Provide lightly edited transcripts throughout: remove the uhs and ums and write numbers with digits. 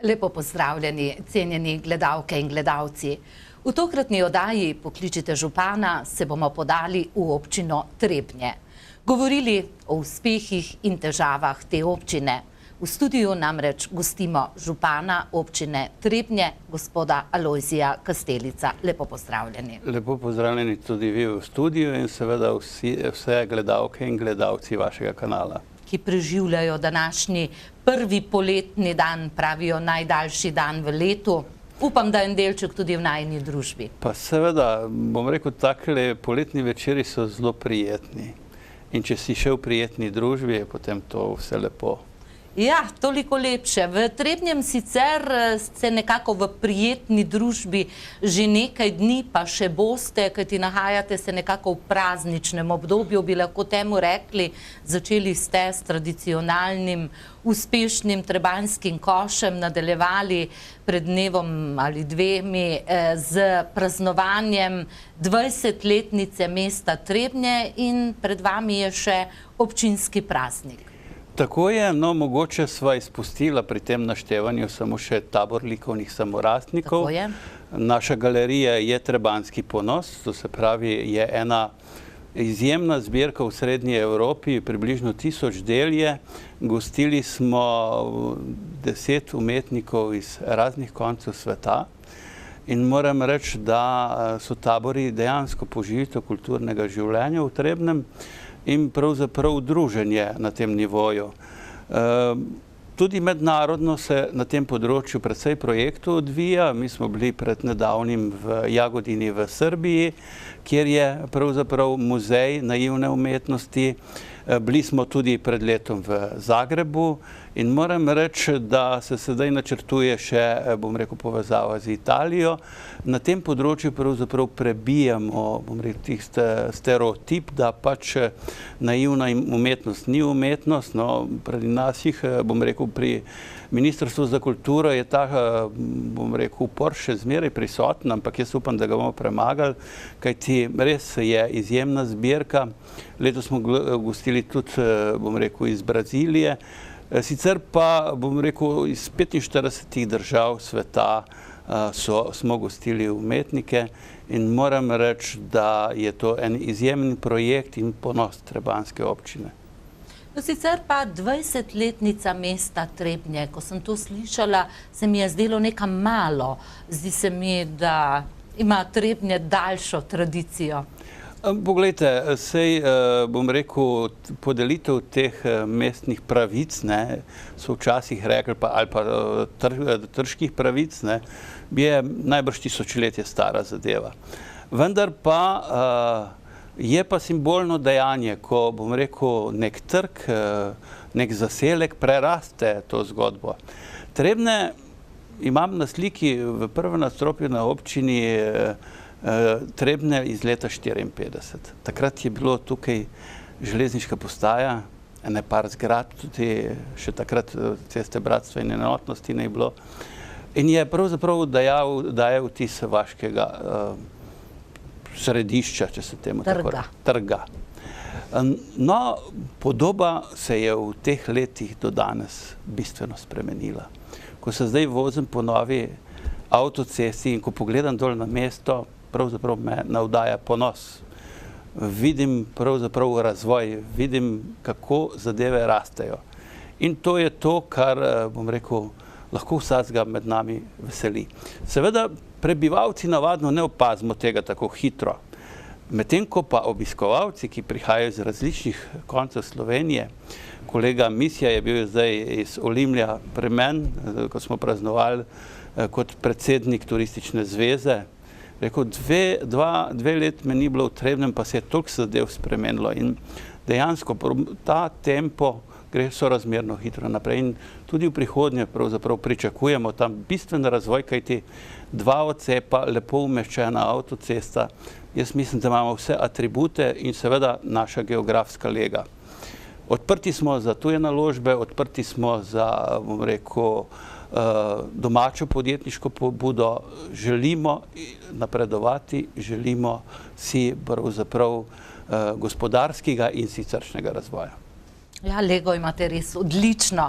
Lepo pozdravljeni, cenjeni gledalke in gledalci. V tokratni oddaji Pokličite župana se bomo podali v občino Trebnje. Govorili o uspehih in težavah te občine. V studiu namreč gostimo župana občine Trebnje, gospoda Alojzija Kastelica. Lepo pozdravljeni. Lepo pozdravljeni tudi vi v studiu in seveda vse gledalke in gledalci vašega kanala, ki preživljajo današnji prvi poletni dan, pravijo najdaljši dan v letu. Upam, da en delček tudi v najini družbi. Pa seveda, bom rekel, takle poletni večeri so zelo prijetni. In če si še v prijetni družbi, je potem to vse lepo. Ja, toliko lepše. V Trebnjem sicer ste nekako v prijetni družbi že nekaj dni, pa še boste, kajti nahajate se nekako v prazničnem obdobju, bi lahko temu rekli. Začeli ste s tradicionalnim, uspešnim trebanjskim košem, nadaljevali pred dnevom ali dvemi z praznovanjem 20-letnice mesta Trebnje in pred vami je še občinski praznik. Tako je, no mogoče sva izpustila pri tem naštevanju samo še tabor likovnih samorastnikov. Tako je. Naša galerija je Trebanjski ponos, to se pravi, je ena izjemna zbirka v Srednji Evropi, približno 1000 del je. Gostili smo 10 umetnikov iz raznih koncev sveta in moram reči, da so tabori dejansko poživitev kulturnega življenja v Trebnjem in pravzaprav druženje na tem nivoju. Tudi mednarodno se na tem področju precej projektov odvija. Mi smo bili pred nedavnim v Jagodini v Srbiji, kjer je pravzaprav muzej naivne umetnosti. Bili smo tudi pred letom v Zagrebu in moram reči, da se sedaj načrtuje še, bom rekel, povezava z Italijo. Na tem področju pravzaprav prebijamo, bom rekel, stereotip, da pač naivna umetnost ni umetnost. No, pri nas jih, bom rekel, pri Ministrstvu za kulturo je ta, bom rekel, upor še zmeraj prisoten, ampak jaz upam, da ga bomo premagali, kajti res je izjemna zbirka. Letos smo gostili tudi, bom rekel, iz Brazilije. Sicer pa, bom rekel, iz 45 držav sveta smo gostili umetnike in moram reči, da je to en izjemen projekt in ponos trebanjske občine. Sicer pa 20-letnica mesta Trebnje, ko sem to slišala, se mi je zdelo nekaj malo. Zdi se mi, da ima Trebnje daljšo tradicijo. Poglejte, sej, bom rekel, podelitev teh mestnih pravic, so včasih rekli, ali pa trških pravic, je najbrž tisočletje stara zadeva. Vendar pa je pa simbolno dejanje, ko, bom rekel, nek trg, nek zaselek preraste to zgodbo. Trebnje imam na sliki v prvem nadstropju na občini Trebnje iz leta 1954. Takrat je bilo tukaj železniška postaja, ene par zgrad, tudi še takrat ceste Bratstva in enotnosti ne je bilo. In je pravzaprav dajal vtis vaškega središča, če se temu tako reče. Trga. No, podoba se je v teh letih do danes bistveno spremenila. Ko se zdaj vozim po novi avtocesti in ko pogledam dol na mesto, pravzaprav me navdaja ponos. Vidim pravzaprav razvoj, vidim, kako zadeve rastejo. In to je to, kar, bom rekel, lahko vsakega med nami veseli. Seveda, prebivalci navadno ne opazimo tega tako hitro. Medtem ko pa obiskovalci, ki prihajajo iz različnih koncev Slovenije, kolega Misja je bil zdaj iz Olimlja pri meni, ko smo praznovali kot predsednik turistične zveze, rekel, dve let me ni bilo v Trebnjem, pa se je toliko zadev spremenilo in dejansko ta tempo gre sorazmerno hitro naprej in tudi v prihodnje pravzaprav pričakujemo tam bistven razvoj, kajti 2 odcepa, lepo umeščena avtocesta. Jaz mislim, da imamo vse atribute in seveda naša geografska lega. Odprti smo za tuje naložbe, odprti smo za, bom rekel, domačo podjetniško pobudo, želimo napredovati, želimo si pravzaprav gospodarskega in siceršnjega razvoja. Ja, Lego imate res odlično.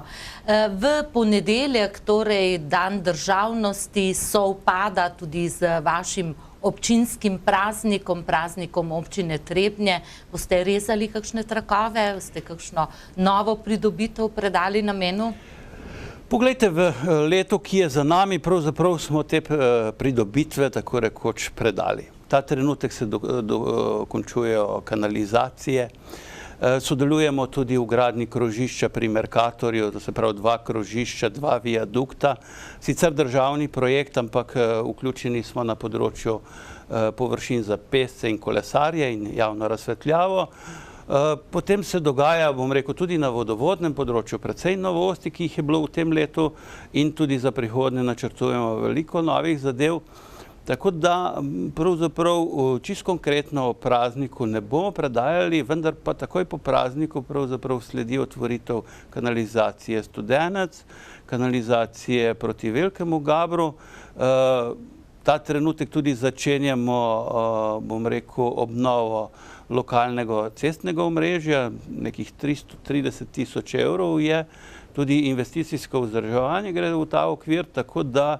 V ponedeljek, torej dan državnosti, sovpada tudi z vašim občinskim praznikom, praznikom občine Trebnje. Boste rezali kakšne trakove, boste kakšno novo pridobitev predali namenu? Poglejte, v letu, ki je za nami, pravzaprav smo te pridobitve tako rekoč predali. Ta trenutek se dokončujejo kanalizacije. Sodelujemo tudi v gradnji krožišča pri Mercatorju, to se pravi 2 krožišča, 2 viadukta. Sicer državni projekt, ampak vključeni smo na področju površin za pešce in kolesarje in javno razsvetljavo. Potem se dogaja, bom rekel, tudi na vodovodnem področju precej novosti, ki jih je bilo v tem letu, in tudi za prihodnje načrtujemo veliko novih zadev. Tako da pravzaprav čisto konkretno o prazniku ne bomo predajali, vendar pa takoj po prazniku pravzaprav sledi otvoritev kanalizacije Studenec, kanalizacije proti Velikemu Gabru. Ta trenutek tudi začenjamo, bom rekel, obnovo lokalnega cestnega omrežja, nekih 330 tisoč evrov je, tudi investicijsko vzdrževanje gre v ta okvir, tako da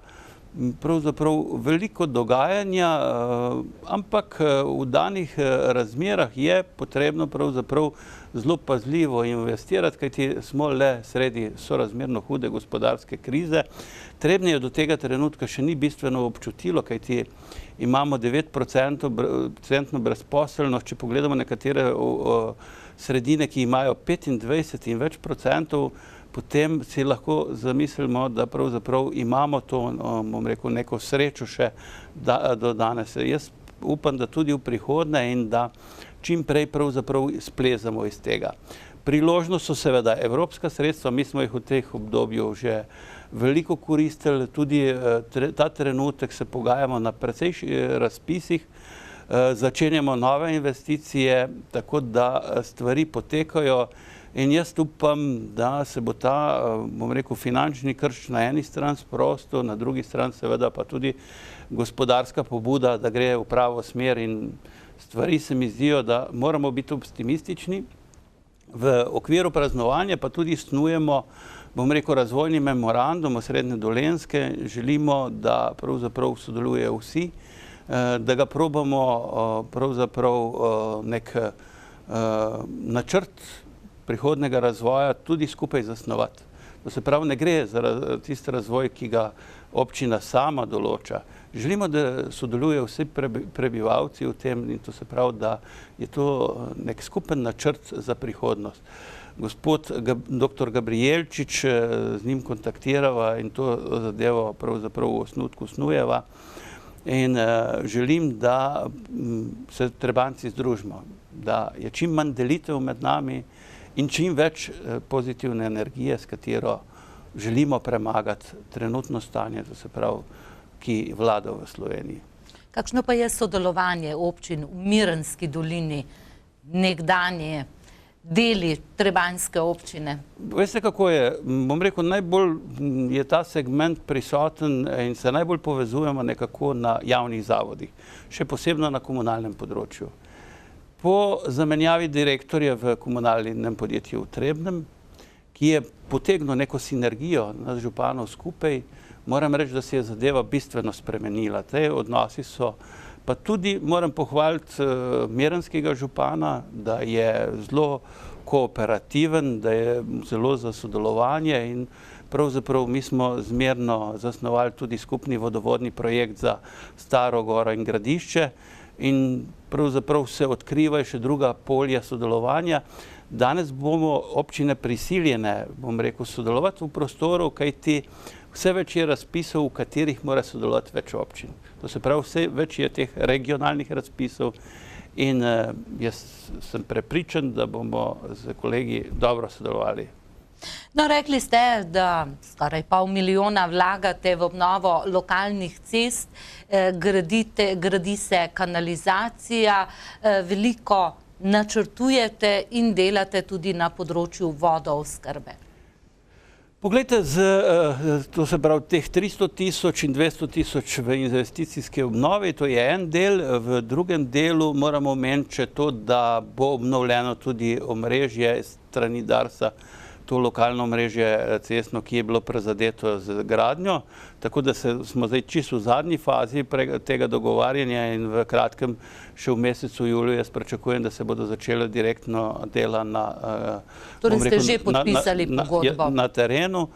pravzaprav veliko dogajanja, ampak v danih razmerah je potrebno pravzaprav zelo pazljivo investirati, kajti smo le sredi sorazmerno hude gospodarske krize. Trebnje do tega trenutka še ni bistveno občutilo, kajti imamo 9% brezposelnost. Če pogledamo nekatere sredine, ki imajo 25 in več procentov, potem si lahko zamislimo, da pravzaprav imamo to, bom rekel, neko srečo še do danes. Jaz upam, da tudi v prihodnje in da čim prej pravzaprav splezamo iz tega. Priložnost so seveda evropska sredstva, mi smo jih v teh obdobju že veliko koristili, tudi ta trenutek se pogajamo na precej razpisih, začenjamo nove investicije, tako da stvari potekajo. In jaz upam, da se bo ta, bom rekel, finančni krč na eni strani sprostil, na drugi strani seveda pa tudi gospodarska pobuda, da gre v pravo smer, in stvari se mi zdijo, da moramo biti optimistični. V okviru praznovanja pa tudi snujemo, bom rekel, razvojni memorandum Srednje Dolenjske. Želimo, da pravzaprav sodelujejo vsi, da ga probamo pravzaprav nek načrt prihodnega razvoja tudi skupaj zasnovati. To se pravi, ne gre za tisti razvoj, ki ga občina sama določa. Želimo, da sodelujejo vsi prebivalci v tem, in to se pravi, da je to nek skupen načrt za prihodnost. Gospod dr. Gabrijelčič, z njim kontaktirava in to zadevo pravzaprav v osnutku snujeva. In želim, da se Trebanjci združimo, da je čim manj delitev med nami in čim več pozitivne energije, s katero želimo premagati trenutno stanje, to se pravi, ki vlada v Sloveniji. Kakšno pa je sodelovanje občin v Mirenski dolini, nekdanje deli Trebanjske občine? Veste, kako je? Bom rekel, najbolj je ta segment prisoten in se najbolj povezujemo nekako na javnih zavodih, še posebno na komunalnem področju. Po zamenjavi direktorja v komunalnem podjetju v Trebnjem, ki je potegnil neko sinergijo nas županov skupaj, moram reči, da se je zadeva bistveno spremenila. Te odnosi so, pa tudi moram pohvaliti mirenskega župana, da je zelo kooperativen, da je zelo za sodelovanje, in pravzaprav mi smo zmerno zasnovali tudi skupni vodovodni projekt za Staro Goro in Gradišče, in pravzaprav se odkrivajo še druga polja sodelovanja. Danes bomo občine prisiljene, bom rekel, sodelovati v prostoru, kajti vse več je razpisov, v katerih mora sodelovati več občin. To se pravi, vse več je teh regionalnih razpisov, in jaz sem prepričan, da bomo z kolegi dobro sodelovali. No, rekli ste, da skoraj $500 milijona vlagate v obnovo lokalnih cest, gradi se kanalizacija, veliko načrtujete in delate tudi na področju vodooskrbe. Poglejte, to se pravi teh 300 tisoč in 200 tisoč v investicijske obnovi, to je en del. V drugem delu moramo omeniti še to, da bo obnovljeno tudi omrežje strani Darsa, to lokalno omrežje cestno, ki je bilo prizadeto z gradnjo. Tako da smo zdaj čisto v zadnji fazi tega dogovarjanja in v kratkem, še v mesecu juliju, jaz pričakujem, da se bodo začele direktno dela Torej ste že podpisali pogodbo? Na terenu.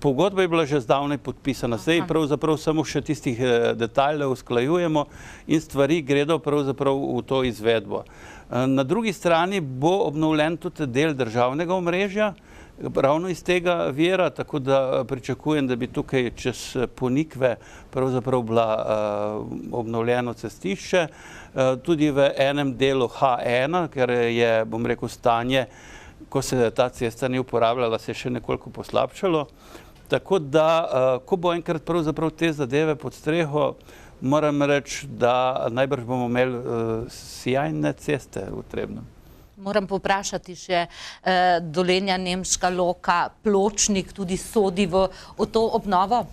Pogodba je bila že zdavnaj podpisana. Zdaj pravzaprav samo še tistih detajlov usklajujemo in stvari gredo pravzaprav v to izvedbo. Na drugi strani bo obnovljen tudi del državnega omrežja, ravno iz tega vira, tako da pričakujem, da bi tukaj čez Ponikve pravzaprav bila obnovljeno cestišče. Tudi v enem delu H1, ker je, bom rekel, stanje, ko se ta cesta ni uporabljala, se je še nekoliko poslabšalo. Tako da, ko bo enkrat pravzaprav te zadeve pod streho, moram reči, da najbrž bomo imeli sjajne ceste v Trebnjem. Moram poprašati še Dolenja, Nemška Loka, Pločnik tudi sodi v to obnovo?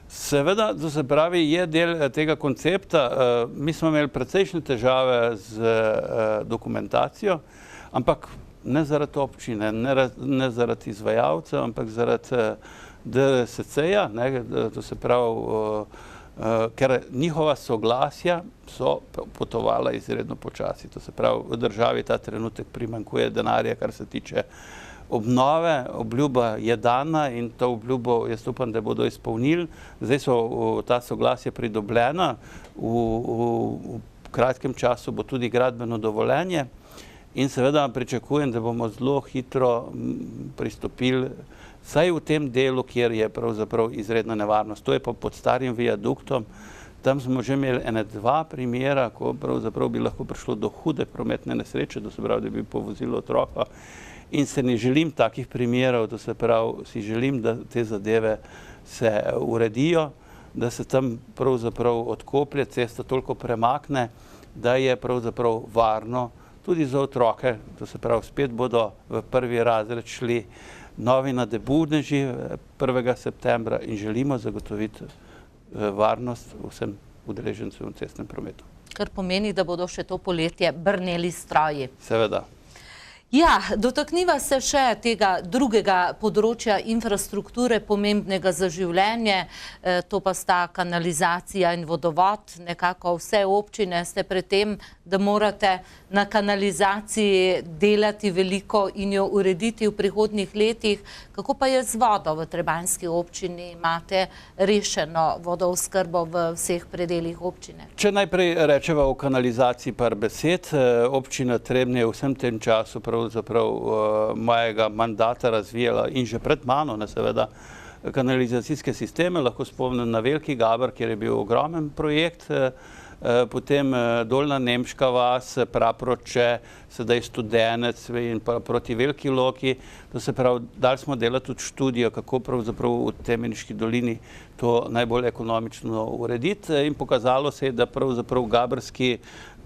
Seveda, to se pravi, je del tega koncepta. Mi smo imeli precejšnje težave z dokumentacijo, ampak ne zaradi občine, ne zaradi izvajalcev, ampak zaradi DRSC-ja, to se pravi, ker njihova soglasja so potovala izredno počasi. To se pravi, v državi ta trenutek primanjkuje denarja, kar se tiče obnove. Obljuba je dana in to obljubo jaz upam, da bodo izpolnili. Zdaj so ta soglasja pridobljena, v kratkem času bo tudi gradbeno dovoljenje in seveda pričakujem, da bomo zelo hitro pristopili vsaj v tem delu, kjer je pravzaprav izredna nevarnost. To je pa pod starim viaduktom. Tam smo že imeli dva primera, ko pravzaprav bi lahko prišlo do hude prometne nesreče, to se pravi, da bi povozilo otroka. In se ne želim takih primerov, to se pravi, si želim, da te zadeve se uredijo, da se tam pravzaprav odkoplje, cesta toliko premakne, da je pravzaprav varno tudi za otroke. To se pravi, spet bodo v prvi razred šli novi nadebudneži 1. septembra in želimo zagotoviti varnost vsem udeležencem v cestnem prometu. Kar pomeni, da bodo še to poletje brneli stroji. Seveda. Ja, dotakniva se še tega drugega področja infrastrukture, pomembnega za življenje, to pa sta kanalizacija in vodovod. Nekako vse občine ste pred tem, da morate na kanalizaciji delati veliko in jo urediti v prihodnjih letih. Kako pa je z vodo v Trebanjski občini? Imate rešeno vodooskrbo v vseh predelih občine? Če najprej rečeva o kanalizaciji par besed, občina Trebnje v vsem tem času pravzaprav mojega mandata razvijala in že pred mano, seveda, kanalizacijske sisteme. Lahko spomnim na Veliki Gaber, kjer je bil ogromen projekt, potem Dolna Nemška vas, Praproče, sedaj Studenec in proti Veliki Loki. To se pravi, dali smo delati tudi študijo, kako pravzaprav v Temeniški dolini to najbolj ekonomično urediti in pokazalo se je, da pravzaprav gabrski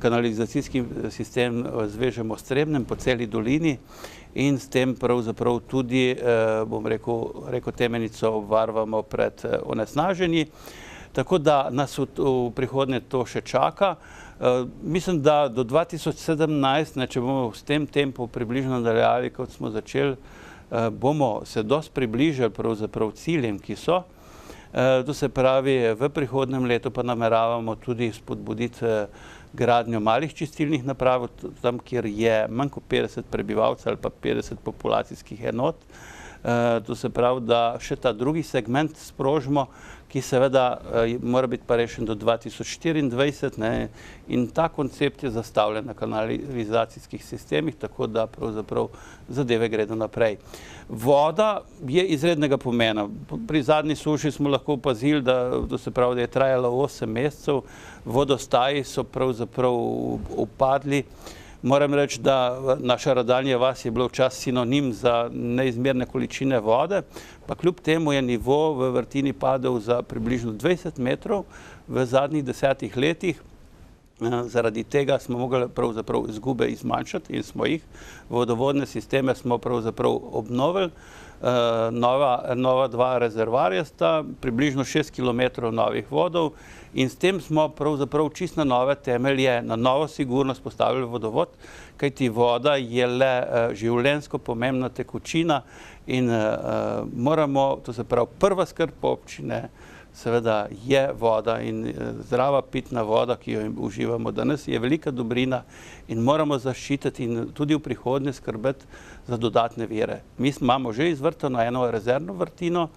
kanalizacijski sistem zvežemo s Trebnjem po celi dolini in s tem pravzaprav tudi, bom rekel, Temenico obvarvamo pred onesnaženji. Tako da nas v prihodnje to še čaka. Mislim, da do 2017, če bomo s tem tempom približno nadaljevali, kot smo začeli, bomo se dosti približali pravzaprav ciljem, ki so. To se pravi, v prihodnjem letu pa nameravamo tudi spodbuditi gradnjo malih čistilnih naprav, tam, kjer je manj kot 50 prebivalcev ali pa 50 populacijskih enot. To se pravi, da še ta drugi segment sprožimo, ki seveda mora biti pa rešen do 2024 in ta koncept je zastavljen na kanalizacijskih sistemih, tako da pravzaprav zadeve gredo naprej. Voda je izrednega pomena. Pri zadnji suši smo lahko opazili, da se pravi, da je trajalo 8 mesecev, vodostaji so pravzaprav upadli. Moram reči, da naša Radanja vas je bila včasih sinonim za neizmerne količine vode, pa kljub temu je nivo v vrtini padel za približno 20 metrov v zadnjih 10 letih. Zaradi tega smo mogli pravzaprav izgube izmanjšati in smo jih. Vodovodne sisteme smo pravzaprav obnovili. Nova dva rezervoarja sta, približno 6 km novih vodov in s tem smo pravzaprav čisto na nove temelje, na novo sigurnost postavili vodovod, kajti voda je le življenjsko pomembna tekočina in moramo, to se pravi, prva skrb občine seveda je voda in zdrava pitna voda, ki jo uživamo danes, je velika dobrina in moramo zaščititi in tudi v prihodnje skrbeti za dodatne vire. Mi imamo že izvrtano eno rezervno vrtino,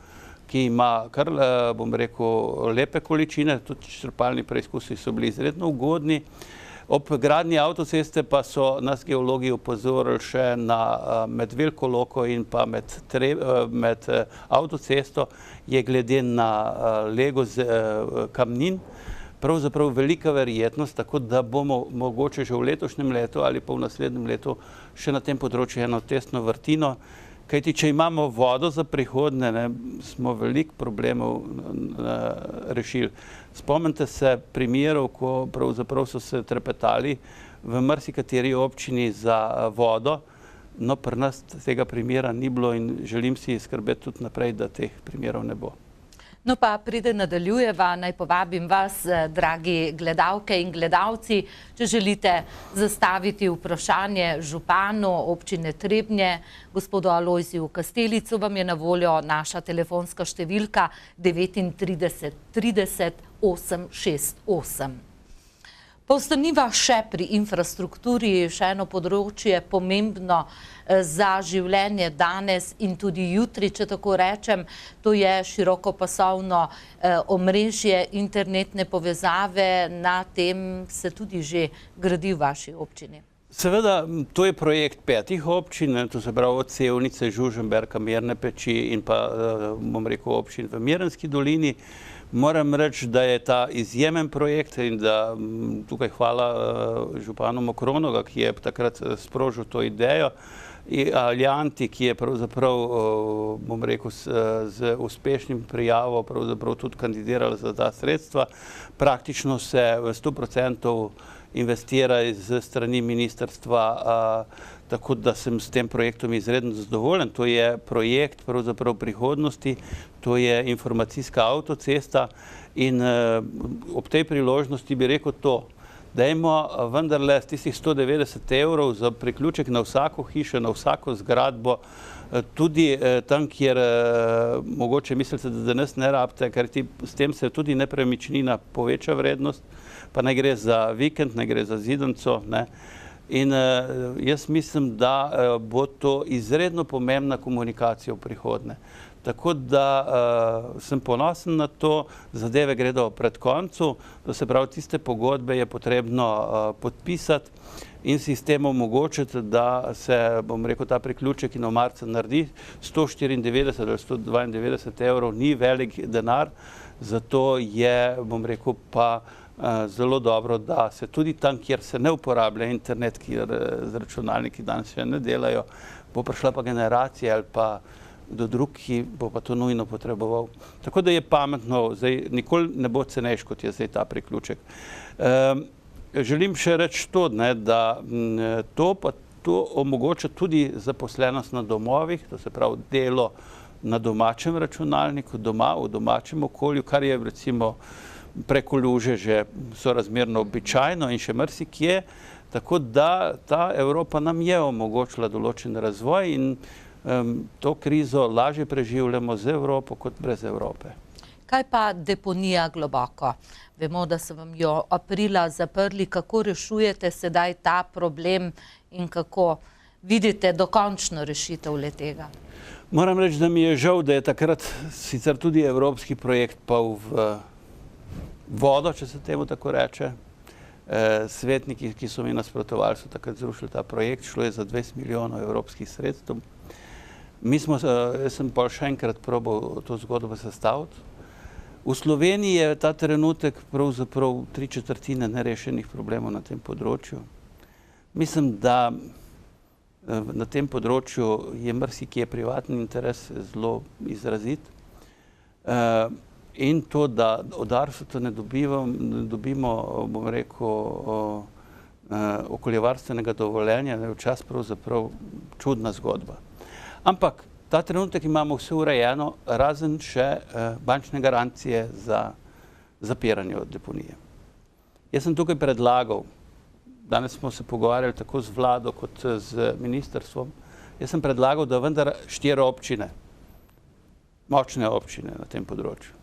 ki ima kar, bom rekel, lepe količine, tudi črpalni preizkusi so bili izredno ugodni. Ob gradnji avtoceste pa so nas geologi opozorili še na med Veliko Loko in pa med avtocesto je glede na lego kamnin pravzaprav velika verjetnost, tako da bomo mogoče že v letošnjem letu ali pa v naslednjem letu še na tem področju eno testno vrtino. Kajti, če imamo vodo za prihodnje, smo veliko problemov rešili. Spomnite se primerov, ko pravzaprav so se trepetali v marsikateri občini za vodo, no pri nas tega primera ni bilo in želim si skrbeti tudi naprej, da teh primerov ne bo. No pa pride nadaljujeva, naj povabim vas, dragi gledalke in gledalci, če želite zastaviti vprašanje županu občine Trebnje, gospodu Alojziju Kastelicu, vam je na voljo naša telefonska številka 39 30 868. Pa ostaniva še pri infrastrukturi, še eno področje pomembno za življenje danes in tudi jutri, če tako rečem, to je širokopasovno omrežje, internetne povezave, na tem se tudi že gradi v vaši občini. Seveda, to je projekt 5 občin, to se pravi od Sevnice, Žužemberka, Mirne Peči in pa, bom rekel, občin v Mirenski dolini. Moram reči, da je ta izjemen projekt in da tukaj hvala županu Mokronoga, ki je takrat sprožil to idejo, in Aljanti, ki je pravzaprav, bom rekel, z uspešnim prijavo pravzaprav tudi kandidirala za ta sredstva. Praktično se v 100% investira z strani ministrstva, tako da sem s tem projektom izredno zadovoljen. To je projekt pravzaprav prihodnosti, to je informacijska avtocesta in ob tej priložnosti bi rekel to, dajmo vendarle z tistih 190 evrov za priključek na vsako hišo, na vsako zgradbo, tudi tam, kjer mogoče mislite, da danes ne rabite, ker s tem se tudi nepremičnina poveča vrednost, pa ne gre za vikend, ne gre za zidanco, ne. In jaz mislim, da bo to izredno pomembna komunikacija v prihodnje. Tako da sem ponosen na to, zadeve gredo pred koncu, to se pravi, tiste pogodbe je potrebno podpisati in si s tem omogočiti, da se, bom rekel, ta priključek in v marcu naredi. 194 ali 192 evrov ni velik denar, zato je, bom rekel, pa zelo dobro, da se tudi tam, kjer se ne uporablja internet, kjer z računalniki danes še ne delajo, bo prišla pa generacija ali pa do drug, ki bo pa to nujno potreboval. Tako da je pametno, zdaj nikoli ne bo cenejš, kot je zdaj ta priključek. Želim še reči to, da to omogoča tudi zaposlenost na domovih, to se pravi delo na domačem računalniku, doma, v domačem okolju, kar je recimo preko luže že sorazmerno običajno in še marsikje, tako da ta Evropa nam je omogočila določen razvoj in to krizo lažje preživljamo z Evropo kot brez Evrope. Kaj pa deponija Globoko? Vemo, da so vam jo aprila zaprli. Kako rešujete sedaj ta problem in kako vidite dokončno rešitev le-tega? Moram reči, da mi je žal, da je takrat sicer tudi evropski projekt pol v vodo, če se temu tako reče. Svetniki, ki so mi nasprotovali, so takrat zrušili ta projekt, šlo je za 20 milijonov evropskih sredstev. Jaz sem pa še enkrat probal to zgodbo sestaviti. V Sloveniji je ta trenutek pravzaprav 3/4 nerešenih problemov na tem področju. Mislim, da na tem področju je marsikje privatni interes zelo izrazit. in to, da od Arsuta ne dobimo, bom rekel, okoljevarstvenega dovoljenja, je včasih pravzaprav čudna zgodba. Ampak ta trenutek imamo vse urejeno, razen še bančne garancije za zapiranje od deponije. Jaz sem tukaj predlagal, danes smo se pogovarjali tako z vlado kot z ministrstvom, jaz sem predlagal, da vendar 4 občine, močne občine na tem področju,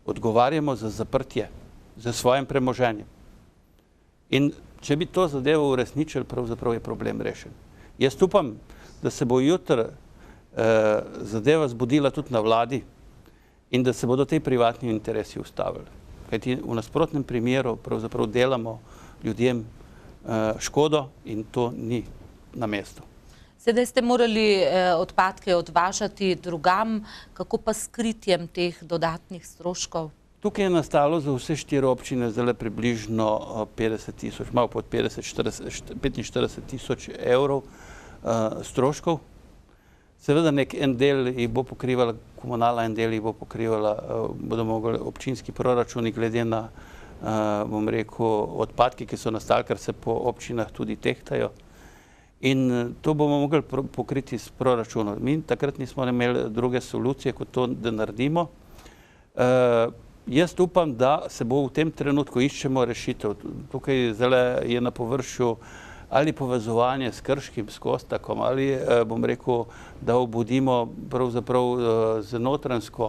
odgovarjamo za zaprtje, za svojim premoženjem. In če bi to zadevo uresničili, pravzaprav je problem rešen. Jaz upam, da se bo jutri zadeva zbudila tudi na vladi in da se bodo te privatni interesi ustavili. Kajti v nasprotnem primeru pravzaprav delamo ljudem škodo in to ni na mestu. Sedaj ste morali odpadke odvažati drugam, kako pa s kritjem teh dodatnih stroškov? Tukaj je nastalo za vse 4 občine zdaj približno 50 tisoč, malo pod 45 tisoč evrov stroškov. Seveda en del jih bo pokrivala komunala, en del jih bo pokrivala, bodo mogli občinski proračuni glede na, bom rekel, odpadke, ki so nastali, ker se po občinah tudi tehtajo. In to bomo mogli pokriti s proračunom. Mi takrat nismo imeli druge solucije, kot to, da naredimo. Jaz upam, da se bo v tem trenutku iščemo rešitev. Tukaj zdaj je na površju ali povezovanje s Krškim, s Kostakom, ali bom rekel, da obudimo pravzaprav z Notranjsko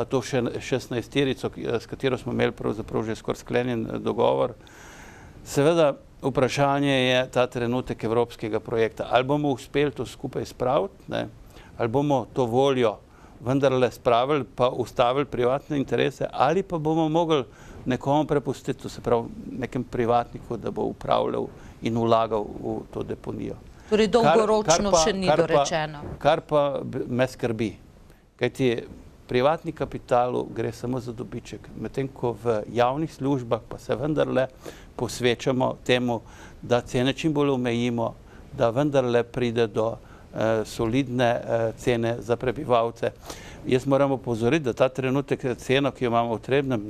to 16-terico, s katero smo imeli pravzaprav že skoraj sklenjen dogovor. Seveda, vprašanje je ta trenutek evropskega projekta. Ali bomo uspeli to skupaj spraviti, ali bomo to voljo vendarle spravili pa ustavili privatne interese, ali pa bomo mogli nekomu prepustiti, to se pravi nekem privatniku, da bo upravljal in vlagal v to deponijo. Torej dolgoročno še ni dorečeno. Kar pa me skrbi, kajti privatni kapitalu gre samo za dobiček, medtem ko v javnih službah pa se vendarle posvečamo temu, da cene čim bolj omejimo, da vendarle pride do solidne cene za prebivalce. Jaz moram opozoriti, da ta trenutek ceno, ki jo imamo v Trebnjem,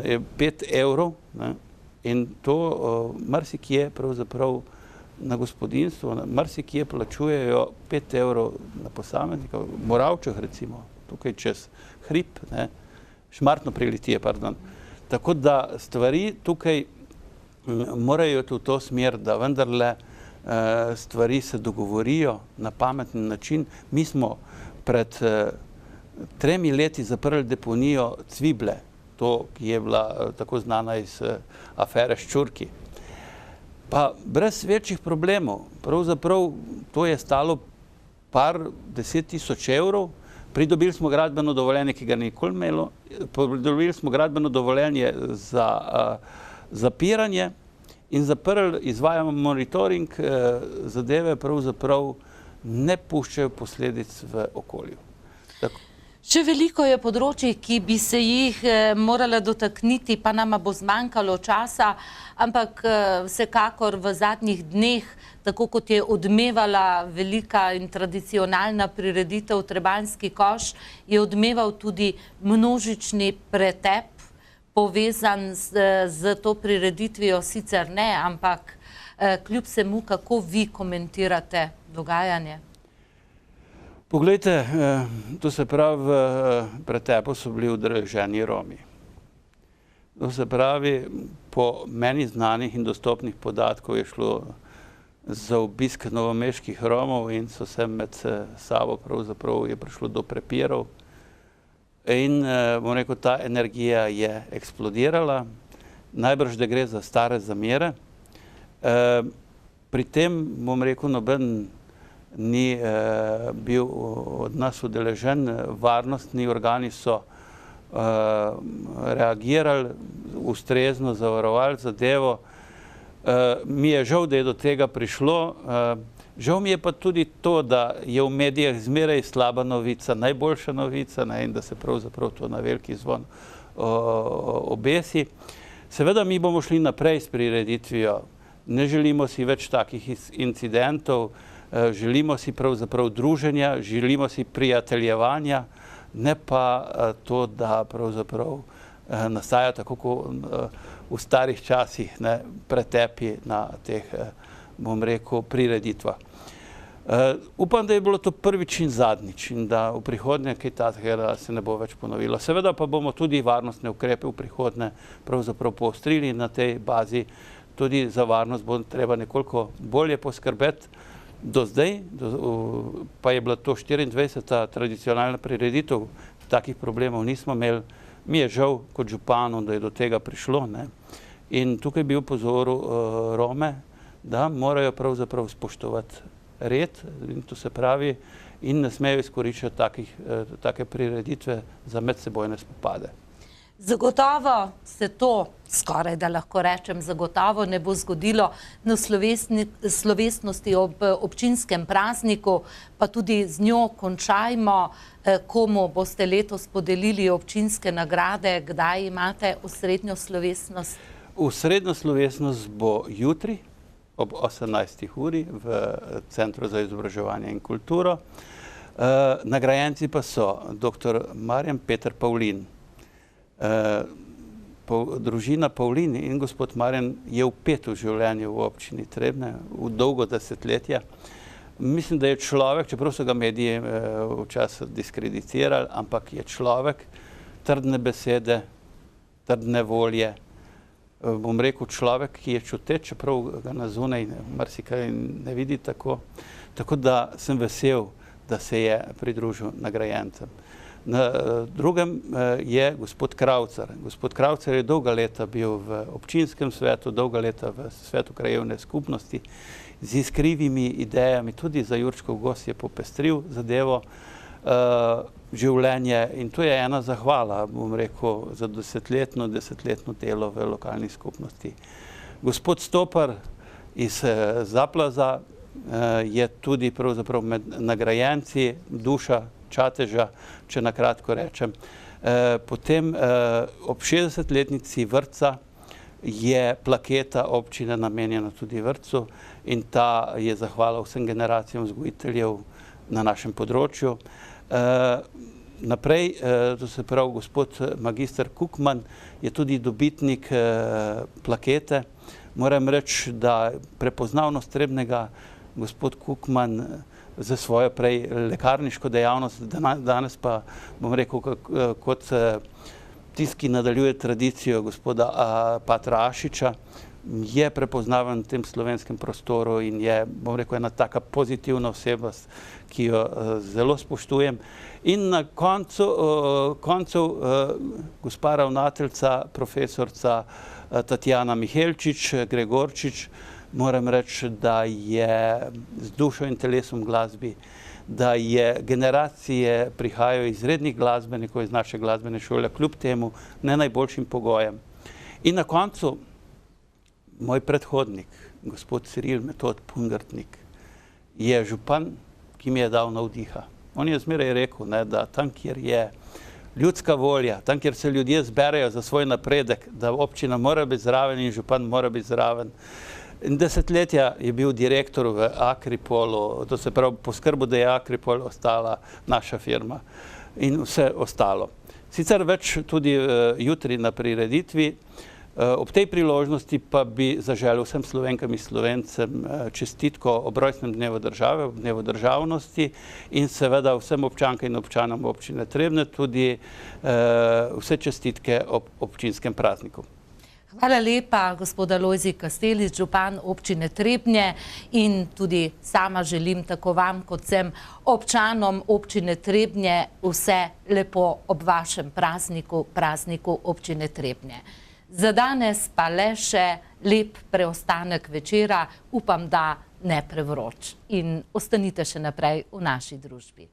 je 5 evrov in to marsikje pravzaprav na gospodinstvu, marsikje plačujejo 5 evrov na posameznika, v Moravčah recimo, tukaj čez hrib, Šmartno pri Litiji, pardon. Tako da stvari tukaj morajo v to smer, da vendarle stvari se dogovorijo na pameten način. Mi smo pred 3 leti zaprli deponijo Cvible, to, ki je bila tako znana iz afere Ščurki. Pa brez večjih problemov. Pravzaprav to je stalo par 10 tisoč evrov. Pridobili smo gradbeno dovoljenje, ki ga nikoli imelo. Pridobili smo gradbeno dovoljenje za zapiranje in zaprli, izvajamo monitoring, zadeve pravzaprav ne puščajo posledic v okolju. Še veliko je področij, ki bi se jih morala dotakniti, pa nama bo zmanjkalo časa, ampak vsekakor v zadnjih dneh, tako kot je odmevala velika in tradicionalna prireditev Trebanjski koš, je odmeval tudi množični pretep, povezan z to prireditvijo, sicer ne, ampak kljub vsemu, kako vi komentirate dogajanje? Poglejte, to se pravi, v pretepu so bili udeleženi Romi. To se pravi, po meni znanih in dostopnih podatkov je šlo za obisk novomeških Romov in so se med sabo pravzaprav je prišlo do prepirov. In, bom rekel, ta energija je eksplodirala. Najbrž, da gre za stare zamere. Pri tem, bom rekel, noben ni bil od nas udeležen. Varnostni organi so reagirali, ustrezno zavarovali zadevo. Mi je žal, da je do tega prišlo. Žal mi je pa tudi to, da je v medijah zmeraj slaba novica, najboljša novica in da se pravzaprav to na veliki zvon obesi. Seveda mi bomo šli naprej s prireditvijo. Ne želimo si več takih incidentov, želimo si pravzaprav druženja, želimo si prijateljevanja, ne pa to, da pravzaprav nastaja tako kot v starih časih pretepi na teh, bom rekel, prireditvah. Upam, da je bilo to prvič in zadnjič in da v prihodnje kaj takega se ne bo več ponovilo. Seveda pa bomo tudi varnostne ukrepe v prihodnje pravzaprav poostrili na tej bazi. Tudi za varnost bo treba nekoliko bolje poskrbeti. Do zdaj pa je bila to 24. tradicionalna prireditev, takih problemov nismo imeli. Mi je žal kot županu, da je do tega prišlo. In tukaj bi opozoril Rome, da morajo pravzaprav spoštovati red, in to se pravi, in ne smejo izkoriščati take prireditve za medsebojne spopade. Zagotovo se to, skoraj da lahko rečem, zagotovo ne bo zgodilo na slovesnosti ob občinskem prazniku, pa tudi z njo končajmo. Komu boste letos podelili občinske nagrade, kdaj imate osrednjo slovesnost? Osrednja slovesnost bo jutri ob 18. uri v Centru za izobraževanje in kulturo. Nagrajenci pa so dr. Marjan Peter Pavlin. Družina Pavlin in gospod Marjan je vpet v življenju v občini Trebnje v dolgo desetletja. Mislim, da je človek, čeprav so ga mediji včasih diskreditirali, ampak je človek trdne besede, trdne volje. Bom rekel, človek, ki je čuteč, čeprav ga na zunaj marsikaj ne vidi tako. Tako da sem vesel, da se je pridružil nagrajencem. Na drugem je gospod Kravcar. Gospod Kravcar je dolga leta bil v občinskem svetu, dolga leta v svetu krajevne skupnosti, z iskrivimi idejami, tudi za Jurčkov gozd je popestril zadevo, življenje, in to je ena zahvala, bom rekel, za desetletno delo v lokalni skupnosti. Gospod Stopar iz Zaplaza je tudi pravzaprav med nagrajenci, duša Čateža, če na kratko rečem. Potem ob 60-letnici vrtca je plaketa občine namenjena tudi vrtcu in ta je zahvala vsem generacijam vzgojiteljev na našem področju. Naprej, to se pravi, gospod magister Kukman je tudi dobitnik plakete. Moram reči, da prepoznavnost Trebnjega gospod Kukman za svojo prej lekarniško dejavnost, danes pa, bom rekel, kot tisti, ki nadaljuje tradicijo gospoda patra Ašiča, je prepoznaven v tem slovenskem prostoru in je, bom rekel, ena taka pozitivna osebnost, ki jo zelo spoštujem. In na koncu gospa ravnateljica, profesorca Tatjana Mihelčič, Gregorčič, moram reči, da je z dušo in telesom glasbi, da je generacije prihajajo izrednih glasbenikov iz naše glasbene šole, kljub temu ne najboljšim pogojem. In na koncu moj predhodnik, gospod Ciril Metod Pungartnik, je župan, ki mi je dal navdiha. On je zmeraj rekel, da tam, kjer je ljudska volja, tam, kjer se ljudje zberejo za svoj napredek, da občina mora biti zraven in župan mora biti zraven. Desetletja je bil direktor v Akripolu, to se pravi poskrbel, da je Akripol ostala naša firma in vse ostalo. Sicer več tudi jutri na prireditvi. Ob tej priložnosti pa bi zaželel vsem Slovenkam in Slovencem čestitko ob rojstnem dnevu države, ob dnevu državnosti in seveda vsem občankam in občanom občine Trebnje tudi vse čestitke ob občinskem prazniku. Hvala lepa, gospod Alojzij Kastelic, župan občine Trebnje, in tudi sama želim tako vam kot vsem občanom občine Trebnje vse lepo ob vašem prazniku, prazniku občine Trebnje. Za danes pa le še lep preostanek večera, upam, da ne prevroč, in ostanite še naprej v naši družbi.